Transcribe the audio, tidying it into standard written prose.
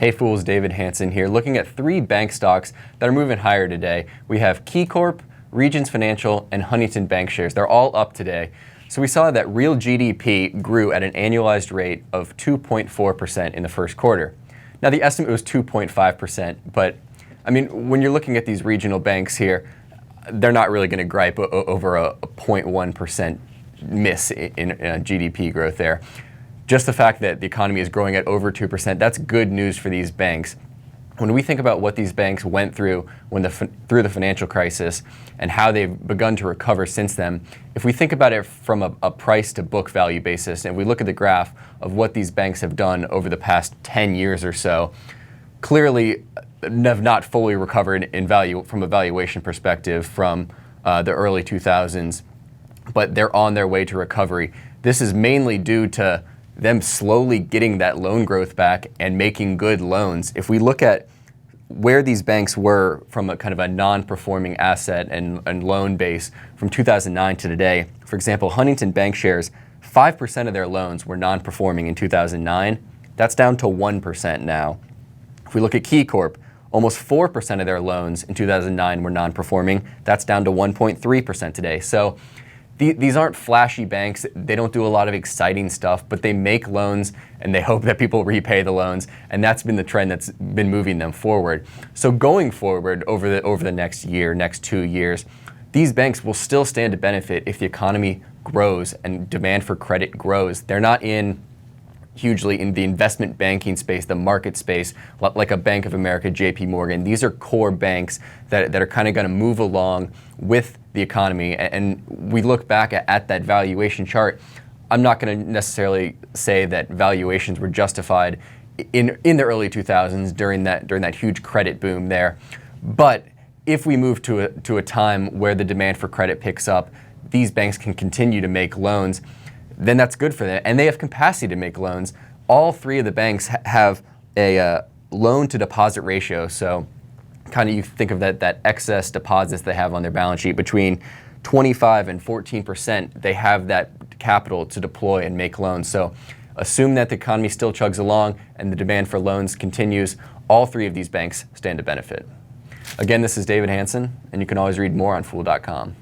Hey Fools, David Hanson here, looking at three bank stocks that are moving higher today. We have KeyCorp, Regions Financial, and Huntington Bancshares. They're all up today. So we saw that real GDP grew at an annualized rate of 2.4% in the first quarter. Now the estimate was 2.5%, but I mean, when you're looking at these regional banks here, they're not really going to gripe over a 0.1% miss in GDP growth there. Just the fact that the economy is growing at over 2%, that's good news for these banks. When we think about what these banks went through through the financial crisis and how they've begun to recover since then, if we think about it from a price to book value basis, and we look at the graph of what these banks have done over the past 10 years or so, clearly have not fully recovered in value from a valuation perspective from the early 2000s, but they're on their way to recovery. This is mainly due to them slowly getting that loan growth back and making good loans. If we look at where these banks were from a kind of a non-performing asset and loan base from 2009 to today, for example, Huntington Bancshares, 5% of their loans were non-performing in 2009. That's down to 1% now. If we look at KeyCorp, almost 4% of their loans in 2009 were non-performing. That's down to 1.3% today. So these aren't flashy banks. They don't do a lot of exciting stuff, but they make loans and they hope that people repay the loans. And that's been the trend that's been moving them forward. So going forward over the next year, next 2 years, these banks will still stand to benefit if the economy grows and demand for credit grows. They're not hugely in the investment banking space, the market space, like a Bank of America, JP Morgan. These are core banks that are kind of going to move along with the economy. And we look back at that valuation chart. I'm not going to necessarily say that valuations were justified in the early 2000s during that huge credit boom there. But if we move to a time where the demand for credit picks up, these banks can continue to make loans, then that's good for them. And they have capacity to make loans. All three of the banks have a loan to deposit ratio. So kind of you think of that excess deposits they have on their balance sheet between 25 and 14%, they have that capital to deploy and make loans. So assume that the economy still chugs along and the demand for loans continues, all three of these banks stand to benefit. Again, this is David Hanson, and you can always read more on Fool.com.